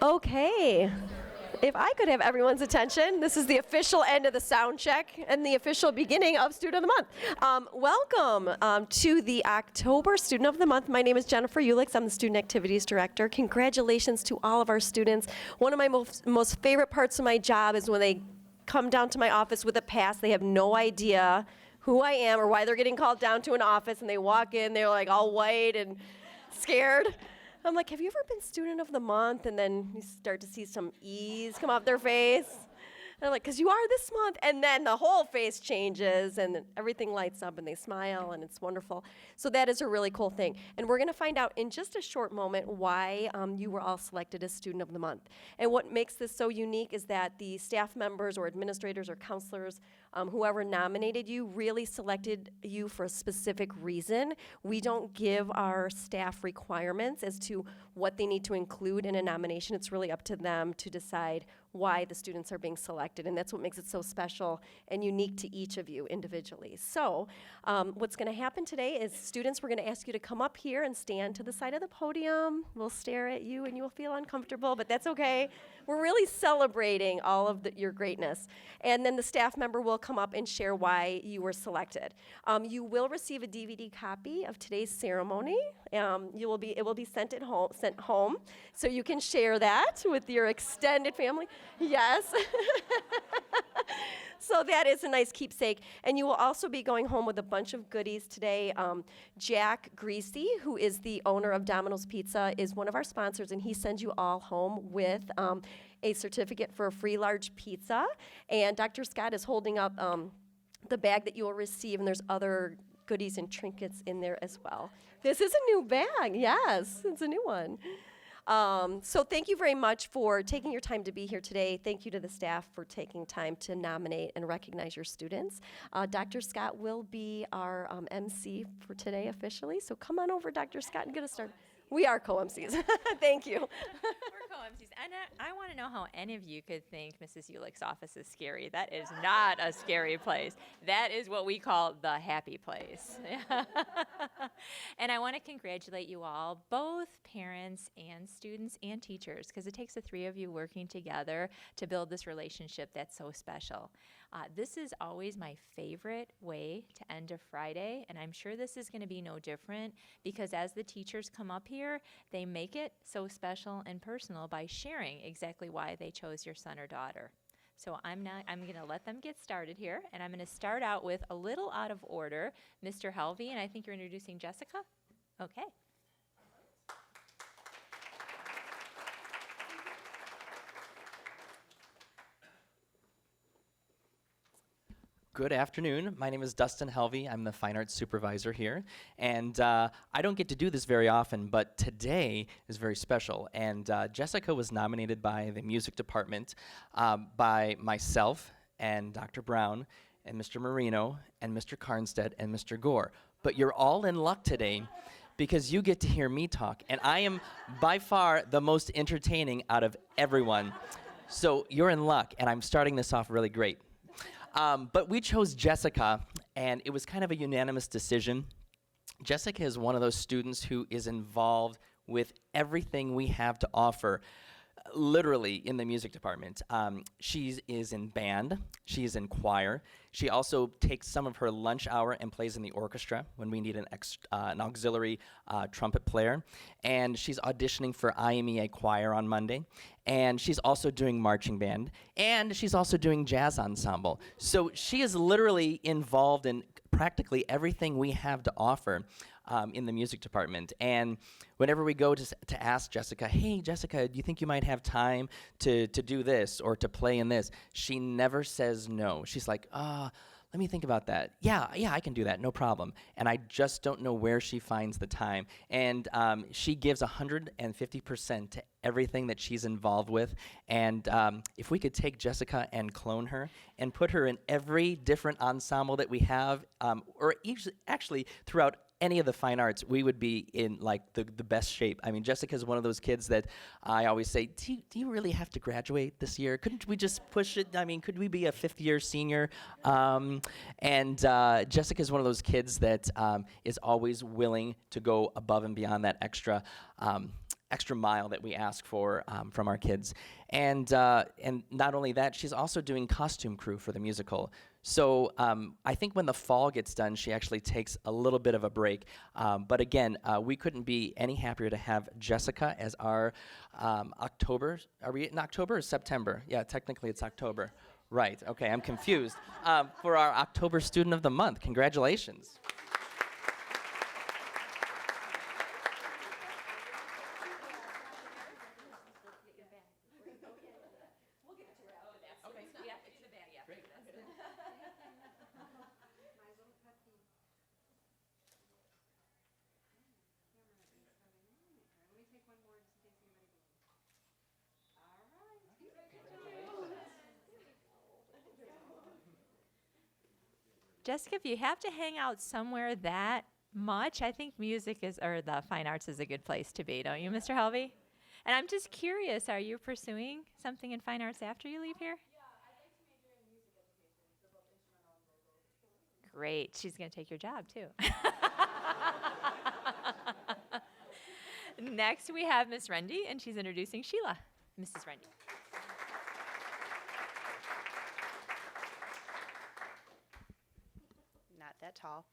Okay. If I could have everyone's attention, this is the official end of the sound check and the official beginning of Student of the Month. Welcome to the October Student of the Month. My name is Jennifer Ulix. I'm the Student Activities Director. Congratulations to all of our students. One of my most favorite parts of my job is when they come down to my office with a pass. They have no idea who I am or why they're getting called down to an office, and they walk in, they're like all white and scared. I'm like, have you ever been Student of the Month? And then you start to see some ease come off their face. And I'm like, because you are this month. And then the whole face changes, and then everything lights up, and they smile, and it's wonderful. So that is a really cool thing. And we're going to find out in just a short moment why you were all selected as Student of the Month. And what makes this so unique is that the staff members or administrators or counselors, whoever nominated you, really selected you for a specific reason. We don't give our staff requirements as to what they need to include in a nomination. It's really up to them to decide why the students are being selected, and that's what makes it so special and unique to each of you individually. So what's going to happen today is students, we're going to ask you to come up here and stand to the side of the podium. We'll stare at you and you will feel uncomfortable, but that's okay. We're really celebrating all of your greatness. And then the staff member will come up and share why you were selected. You will receive a DVD copy of today's ceremony. It will be sent home, so you can share that with your extended family. Yes. So that is a nice keepsake. And you will also be going home with a bunch of goodies today. Jack Greasy, who is the owner of Domino's Pizza, is one of our sponsors, and he sends you all home with a certificate for a free large pizza. And Dr. Scott is holding up the bag that you will receive, and there's other goodies and trinkets in there as well. This is a new bag. Yes, it's a new one. So thank you very much for taking your time to be here today. Thank you to the staff for taking time to nominate and recognize your students. Dr. Scott will be our MC for today officially. So come on over, Dr. Scott, and get us started. We are co-MCs. Thank you. We're co-MCs. And I want to know how any of you could think Mrs. Ulix's office is scary. That is not a scary place. That is what we call the happy place. And I want to congratulate you all, both parents and students and teachers, because it takes the three of you working together to build this relationship that's so special. This is always my favorite way to end a Friday, and I'm sure this is going to be no different, because as the teachers come up here, they make it so special and personal by sharing exactly why they chose your son or daughter. So I'm going to let them get started here, and I'm going to start out with a little out of order, Mr. Helvey, and I think you're introducing Jessica? Okay. Good afternoon. My name is Dustin Helvey. I'm the Fine Arts Supervisor here. And I don't get to do this very often, but today is very special. And Jessica was nominated by the music department by myself and Dr. Brown and Mr. Marino and Mr. Carnstead and Mr. Gore. But you're all in luck today because you get to hear me talk. And I am by far the most entertaining out of everyone. So you're in luck, and I'm starting this off really great. But we chose Jessica, and it was kind of a unanimous decision. Jessica is one of those students who is involved with everything we have to offer, literally in the music department. She is in band, she is in choir. She also takes some of her lunch hour and plays in the orchestra when we need an auxiliary trumpet player. And she's auditioning for IMEA choir on Monday. And she's also doing marching band. And she's also doing jazz ensemble. So she is literally involved in practically everything we have to offer in the music department. And whenever we go to ask Jessica, hey, Jessica, do you think you might have time to do this or to play in this? She never says no. She's like, let me think about that. Yeah, I can do that, no problem. And I just don't know where she finds the time. And she gives 150% to everything that she's involved with. And if we could take Jessica and clone her and put her in every different ensemble that we have, or actually throughout any of the fine arts, we would be in like the best shape. I mean, Jessica's one of those kids that I always say, do you really have to graduate this year? Couldn't we just push it? I mean, could we be a fifth-year senior? And Jessica's one of those kids that is always willing to go above and beyond that extra extra mile that we ask for from our kids. And not only that, she's also doing costume crew for the musical. So I think when the fall gets done, she actually takes a little bit of a break. But again, we couldn't be any happier to have Jessica as our October. Are we in October or September? Yeah, technically it's October. Right, okay, I'm confused. For our October Student of the Month. Congratulations. Jessica, if you have to hang out somewhere that much, I think music is, or the fine arts is a good place to be, don't you, Mr. Helvey? And I'm just curious, are you pursuing something in fine arts after you leave here? Great. She's going to take your job, too. Next, we have Miss Rendy, and she's introducing Sheila. Mrs. Rendy. Not that tall.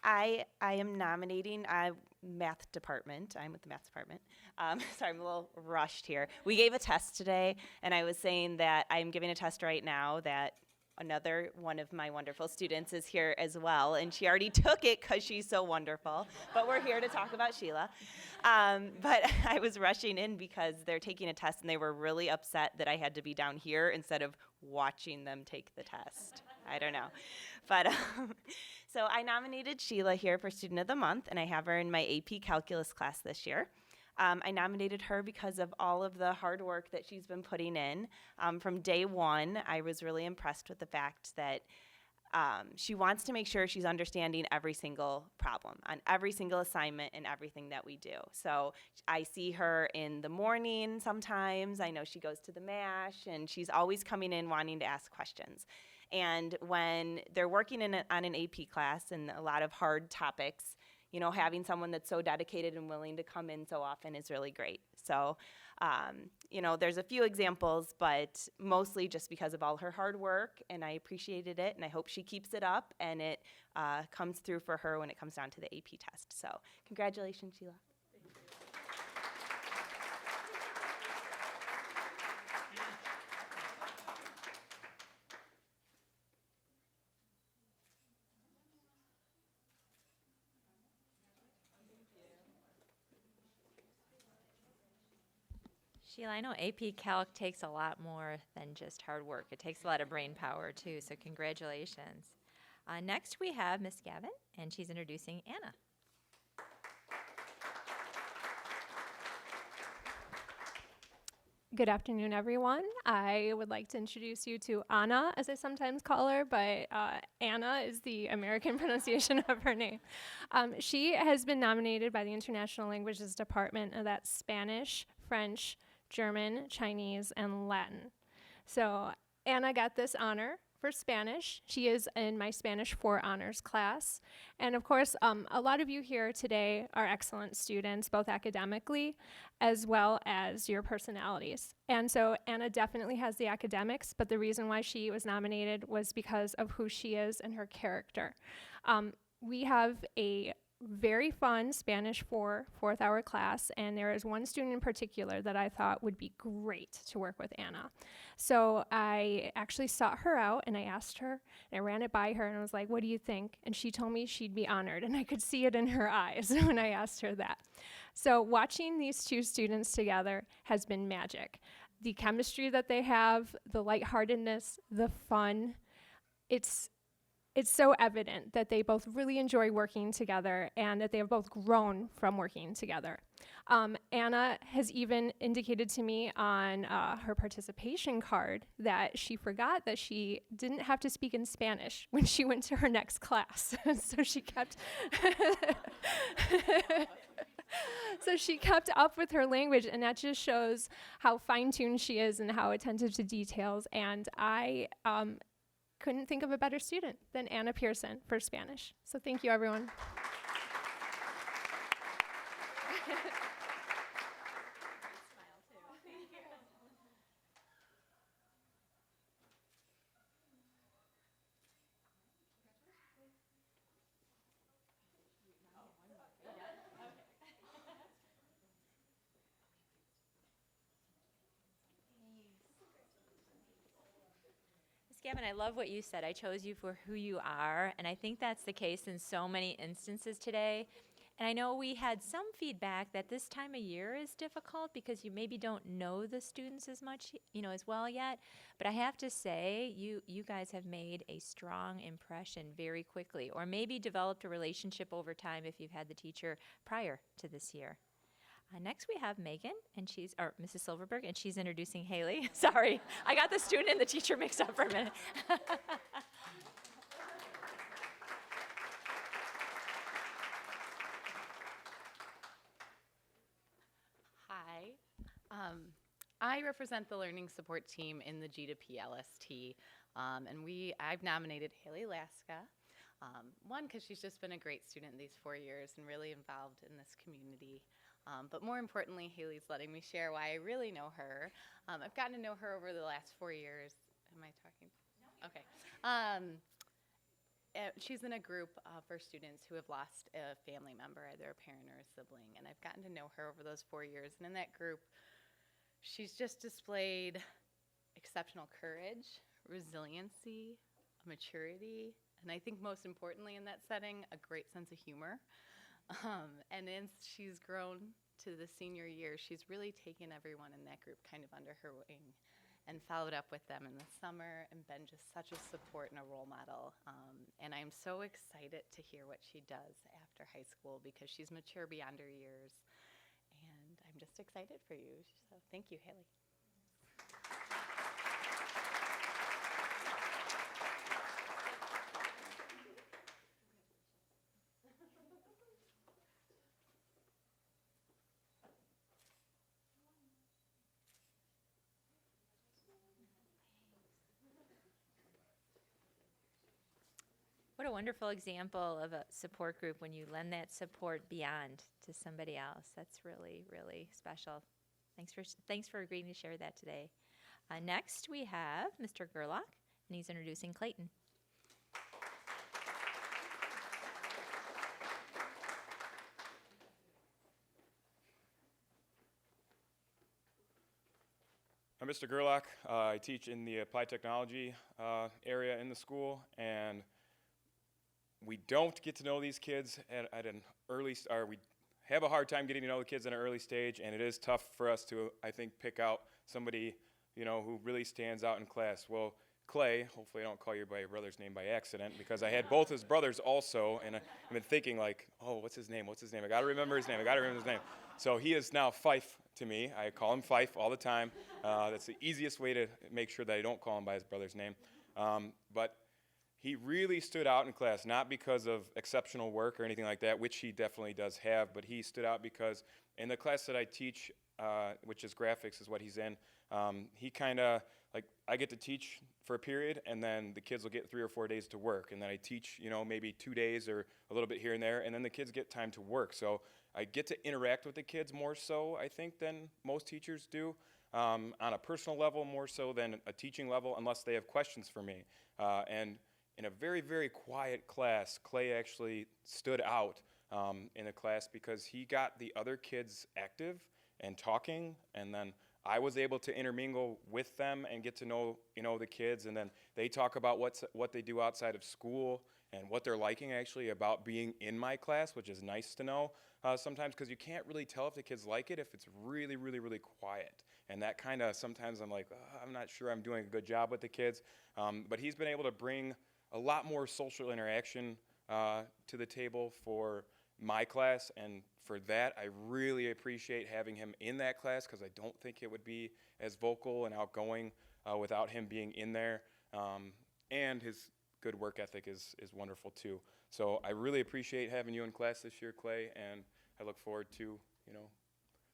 I am nominating math department. I'm with the math department. Sorry, I'm a little rushed here. We gave a test today, and I was saying that I'm giving a test right now that another one of my wonderful students is here as well, and she already took it because she's so wonderful. But we're here to talk about Sheila. But I was rushing in because they're taking a test, and they were really upset that I had to be down here instead of watching them take the test. I don't know. But so I nominated Sheila here for Student of the Month, and I have her in my AP Calculus class this year. I nominated her because of all of the hard work that she's been putting in. From day one, I was really impressed with the fact that she wants to make sure she's understanding every single problem on every single assignment and everything that we do. So I see her in the morning sometimes. I know she goes to the MASH, and she's always coming in wanting to ask questions. And when they're working on an AP class and a lot of hard topics, you know, having someone that's so dedicated and willing to come in so often is really great. So, you know, there's a few examples, but mostly just because of all her hard work, and I appreciated it, and I hope she keeps it up, and it comes through for her when it comes down to the AP test. So, congratulations, Sheila. Sheila, I know AP Calc takes a lot more than just hard work. It takes a lot of brain power, too, so congratulations. Next, we have Miss Gavin, and she's introducing Anna. Good afternoon, everyone. I would like to introduce you to Anna, as I sometimes call her, but Anna is the American pronunciation of her name. She has been nominated by the International Languages Department, and that's Spanish, French, German, Chinese, and Latin. So Anna got this honor for Spanish. She is in my Spanish 4 honors class. And of course, a lot of you here today are excellent students, both academically as well as your personalities. And so Anna definitely has the academics, but the reason why she was nominated was because of who she is and her character. We have a very fun Spanish 4th hour class, and there is one student in particular that I thought would be great to work with Anna. So I actually sought her out, and I asked her, and I ran it by her, and I was like, what do you think? And she told me she'd be honored, and I could see it in her eyes when I asked her that. So watching these two students together has been magic. The chemistry that they have, the lightheartedness, the fun, it's so evident that they both really enjoy working together and that they have both grown from working together. Anna has even indicated to me on her participation card that she forgot that she didn't have to speak in Spanish when she went to her next class. So she kept so she kept up with her language, and that just shows how fine-tuned she is and how attentive to details. And I couldn't think of a better student than Anna Pearson for Spanish. So thank you, everyone. Ms. Gavin, I love what you said. I chose you for who you are, and I think that's the case in so many instances today. And I know we had some feedback that this time of year is difficult because you maybe don't know the students as much, as well yet. But I have to say, you guys have made a strong impression very quickly, or maybe developed a relationship over time if you've had the teacher prior to this year. Next we have Megan, or Mrs. Silverberg, and she's introducing Haley. Sorry, I got the student and the teacher mixed up for a minute. Hi. I represent the learning support team in the G2P LST, and I've nominated Haley Laska. One, because she's just been a great student these 4 years and really involved in this community. But more importantly, Haley's letting me share why I really know her. I've gotten to know her over the last 4 years. Am I talking? No. Okay. She's in a group for students who have lost a family member, either a parent or a sibling, and I've gotten to know her over those 4 years. And in that group, she's just displayed exceptional courage, resiliency, maturity, and I think most importantly in that setting, a great sense of humor. And as she's grown to the senior year, she's really taken everyone in that group kind of under her wing and followed up with them in the summer and been just such a support and a role model. And I'm so excited to hear what she does after high school because she's mature beyond her years. And I'm just excited for you. So thank you, Haley. What a wonderful example of a support group when you lend that support beyond to somebody else. That's really, really special. Thanks for agreeing to share that today. Next, we have Mr. Gerlach, and he's introducing Clayton. I'm Mr. Gerlach. I teach in the applied technology area in the school, and we don't get to know these kids at an early we have a hard time getting to know the kids at an early stage, and it is tough for us to, I think, pick out somebody, who really stands out in class. Well, Clay, hopefully I don't call you by your brother's name by accident, because I had both his brothers also, and I've been thinking like, oh, what's his name? I gotta remember his name. So he is now Fife to me. I call him Fife all the time. That's the easiest way to make sure that I don't call him by his brother's name. But he really stood out in class, not because of exceptional work or anything like that, which he definitely does have, but he stood out because in the class that I teach, which is graphics is what he's in, he kind of, I get to teach for a period, and then the kids will get 3 or 4 days to work, and then I teach, maybe 2 days or a little bit here and there, and then the kids get time to work. So I get to interact with the kids more so, I think, than most teachers do, on a personal level more so than a teaching level, unless they have questions for me. And in a very, very quiet class, Clay actually stood out in the class because he got the other kids active and talking, and then I was able to intermingle with them and get to know, the kids, and then they talk about what they do outside of school and what they're liking actually about being in my class, which is nice to know sometimes, because you can't really tell if the kids like it if it's really, really, really quiet. And that kind of, sometimes I'm like, I'm not sure I'm doing a good job with the kids. But he's been able to bring a lot more social interaction to the table for my class, and for that I really appreciate having him in that class, because I don't think it would be as vocal and outgoing without him being in there, and his good work ethic is wonderful too. So I really appreciate having you in class this year, Clay, and I look forward to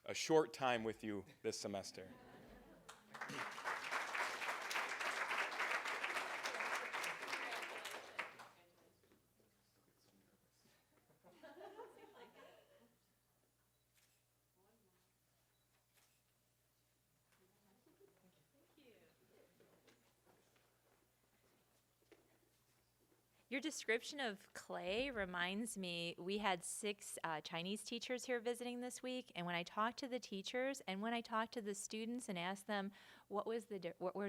a short time with you this semester. Your description of clay reminds me, we had 6 Chinese teachers here visiting this week, and when I talked to the teachers and when I talked to the students and asked them what were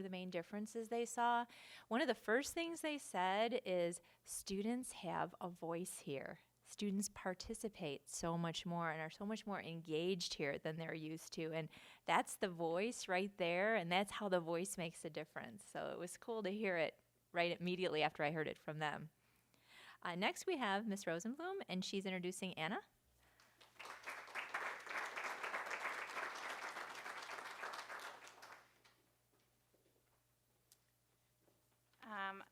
the main differences they saw, one of the first things they said is students have a voice here. Students participate so much more and are so much more engaged here than they're used to, and that's the voice right there, and that's how the voice makes a difference. So it was cool to hear it right immediately after I heard it from them. Next we have Miss Rosenblum, and she's introducing Anna.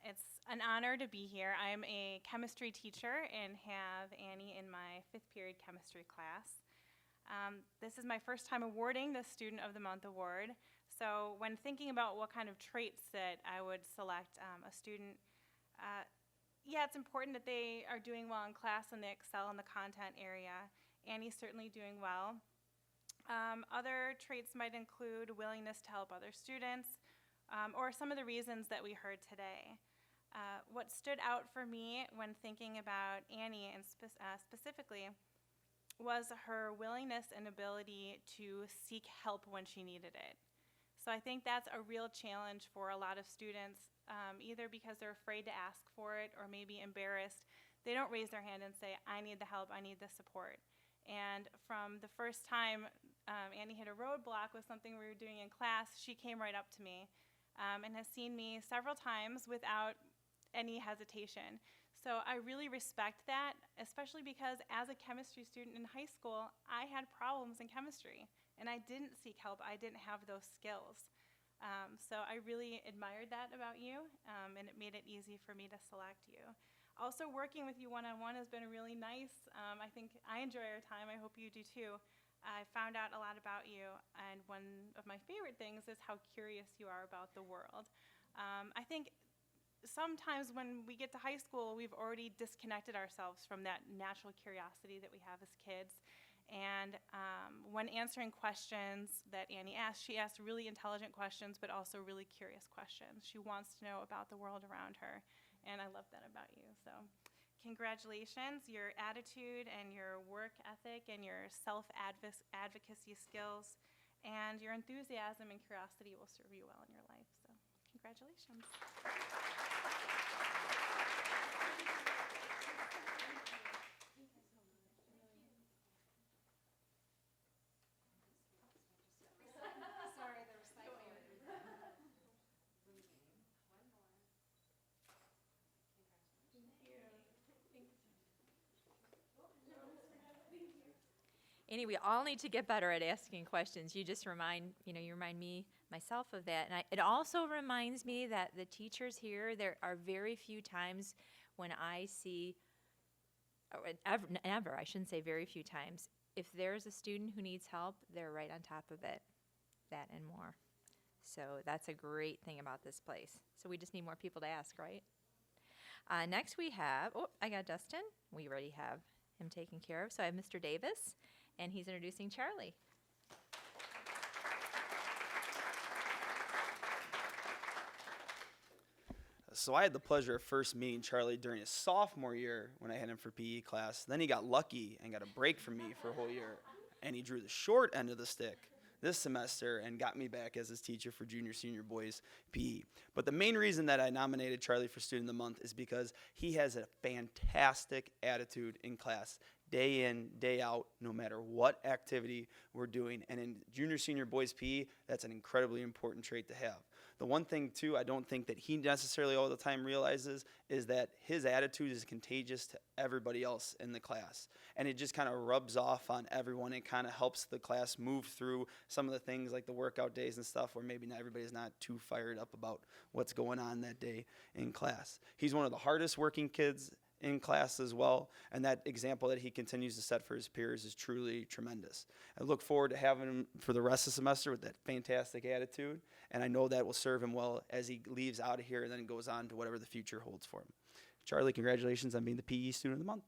It's an honor to be here. I'm a chemistry teacher and have Annie in my 5th period chemistry class. This is my first time awarding the Student of the Month award. So when thinking about what kind of traits that I would select a student, yeah, it's important that they are doing well in class and they excel in the content area. Annie's certainly doing well. Other traits might include willingness to help other students, or some of the reasons that we heard today. What stood out for me when thinking about Annie and specifically was her willingness and ability to seek help when she needed it. So I think that's a real challenge for a lot of students, either because they're afraid to ask for it or maybe embarrassed. They don't raise their hand and say, I need the help, I need the support. And from the first time Annie hit a roadblock with something we were doing in class, she came right up to me and has seen me several times without any hesitation. So I really respect that, especially because as a chemistry student in high school, I had problems in chemistry, and I didn't seek help. I didn't have those skills. So I really admired that about you, and it made it easy for me to select you. Also, working with you one-on-one has been really nice. I think I enjoy our time. I hope you do too. I found out a lot about you, and one of my favorite things is how curious you are about the world. I think sometimes when we get to high school, we've already disconnected ourselves from that natural curiosity that we have as kids. And when answering questions that Annie asked, she asked really intelligent questions, but also really curious questions. She wants to know about the world around her, and I love that about you. So congratulations. Your attitude and your work ethic and your self-advocacy skills and your enthusiasm and curiosity will serve you well in your life. So congratulations. Annie, we all need to get better at asking questions. You remind me, myself of that. And it also reminds me that the teachers here, there are very few times when I see, or never, I shouldn't say very few times, if there's a student who needs help, they're right on top of it, that and more. So that's a great thing about this place. So we just need more people to ask, right? Next we have, I got Dustin. We already have him taken care of. So I have Mr. Davis, and he's introducing Charlie. So I had the pleasure of first meeting Charlie during his sophomore year when I had him for PE class. Then he got lucky and got a break from me for a whole year. And he drew the short end of the stick this semester and got me back as his teacher for junior, senior boys PE. But the main reason that I nominated Charlie for Student of the Month is because he has a fantastic attitude in class, day in, day out, no matter what activity we're doing. And in junior, senior boys PE, that's an incredibly important trait to have. The one thing, too, I don't think that he necessarily all the time realizes is that his attitude is contagious to everybody else in the class. And it just kind of rubs off on everyone. It kind of helps the class move through some of the things like the workout days and stuff where maybe not everybody's not too fired up about what's going on that day in class. He's one of the hardest working kids in class as well, and that example that he continues to set for his peers is truly tremendous. I look forward to having him for the rest of the semester with that fantastic attitude, and I know that will serve him well as he leaves out of here and then goes on to whatever the future holds for him. Charlie, congratulations on being the PE Student of the Month.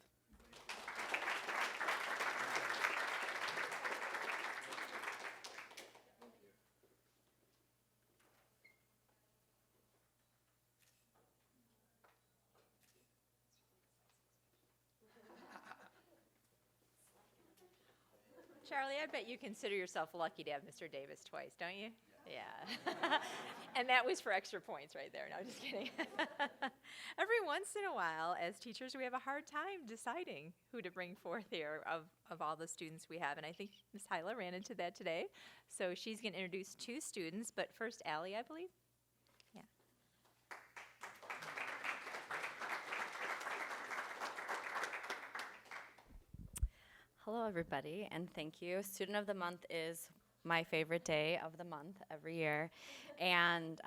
Charlie, I bet you consider yourself lucky to have Mr. Davis twice, don't you? Yeah. And that was for extra points right there. No, just kidding. Every once in a while, as teachers, we have a hard time deciding who to bring forth here of all the students we have. And I think Ms. Hyla ran into that today. So she's going to introduce 2 students. But first, Allie, I believe. Yeah. Hello, everybody, and thank you. Student of the Month is my favorite day of the month every year, and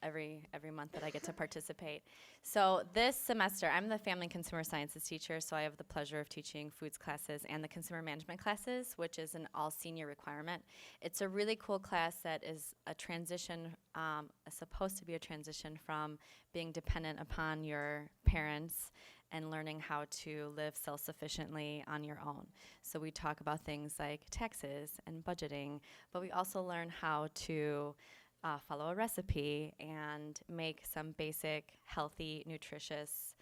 every month that I get to participate. So this semester, I'm the Family and Consumer Sciences teacher, so I have the pleasure of teaching foods classes and the consumer management classes, which is an all-senior requirement. It's a really cool class that is a transition, supposed to be a transition from being dependent upon your parents and learning how to live self-sufficiently on your own. So we talk about things like taxes and budgeting, but we also learn how to follow a recipe and make some basic, healthy, nutritious,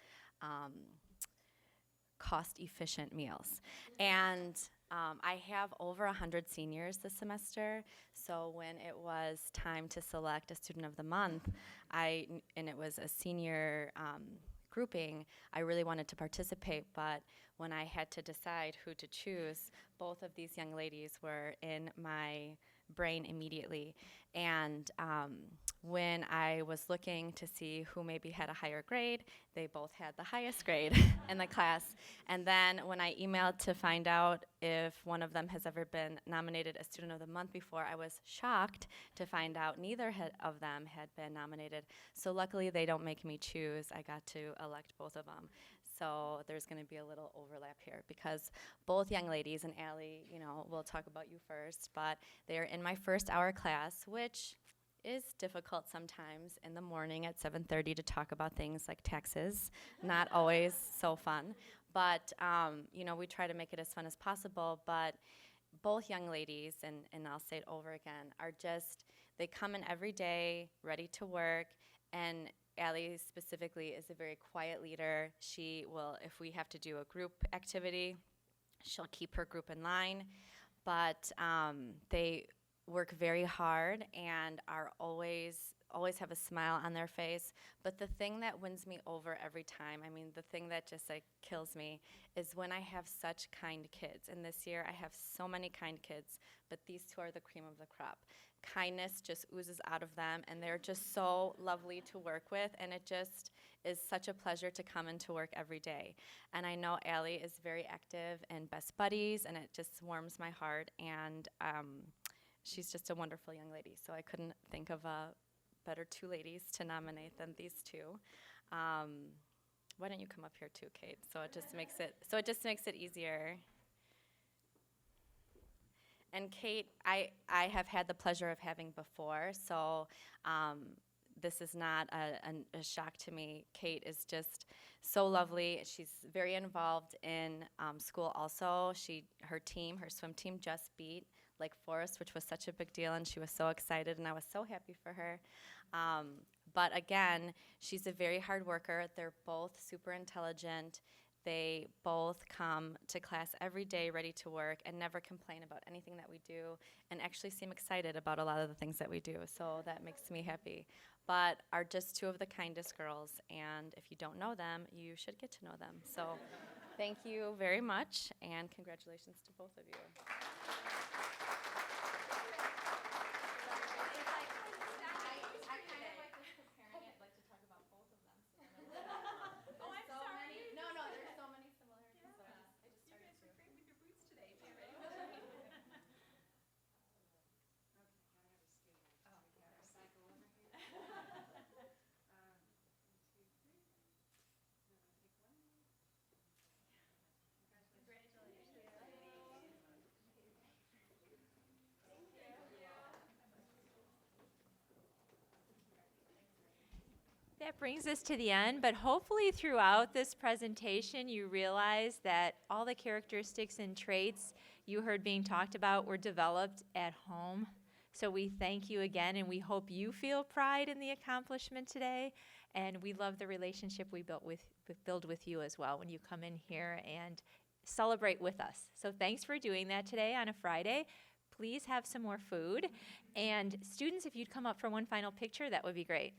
cost-efficient meals. And I have over 100 seniors this semester, so when it was time to select a Student of the Month, and it was a senior grouping, I really wanted to participate, but when I had to decide who to choose, both of these young ladies were in my brain immediately. And when I was looking to see who maybe had a higher grade, they both had the highest grade in the class. And then when I emailed to find out if one of them has ever been nominated as Student of the Month before, I was shocked to find out neither of them had been nominated. So luckily they don't make me choose. I got to elect both of them. So there's going to be a little overlap here because both young ladies, and Allie, we'll talk about you first, but they're in my first hour class, which is difficult sometimes in the morning at 7:30 to talk about things like taxes. Not always so fun, but we try to make it as fun as possible. But both young ladies, and I'll say it over again, they come in every day ready to work, and Allie specifically is a very quiet leader. She will, if we have to do a group activity, she'll keep her group in line, but they work very hard and are always have a smile on their face. But the thing that wins me over every time, the thing that just kills me, is when I have such kind kids. And this year I have so many kind kids, but these 2 are the cream of the crop. Kindness just oozes out of them, and they're just so lovely to work with, and it just is such a pleasure to come into work every day. And I know Allie is very active in Best Buddies, and it just warms my heart, and she's just a wonderful young lady, so I couldn't think of a better 2 ladies to nominate than these 2. Why don't you come up here too, Kate? So it just makes it easier. And Kate, I have had the pleasure of having before, so this is not a shock to me. Kate is just so lovely. She's very involved in school also. Her swim team just beat Lake Forest, which was such a big deal, and she was so excited, and I was so happy for her. But again, she's a very hard worker. They're both super intelligent. They both come to class every day ready to work and never complain about anything that we do, and actually seem excited about a lot of the things that we do. So that makes me happy. But are just 2 of the kindest girls, and if you don't know them, you should get to know them. So thank you very much, and congratulations to both of you. That brings us to the end, but hopefully throughout this presentation you realize that all the characteristics and traits you heard being talked about were developed at home. So we thank you again, and we hope you feel pride in the accomplishment today, and we love the relationship we build with you as well when you come in here and celebrate with us. So thanks for doing that today on a Friday. Please have some more food. And students, if you'd come up for one final picture, that would be great.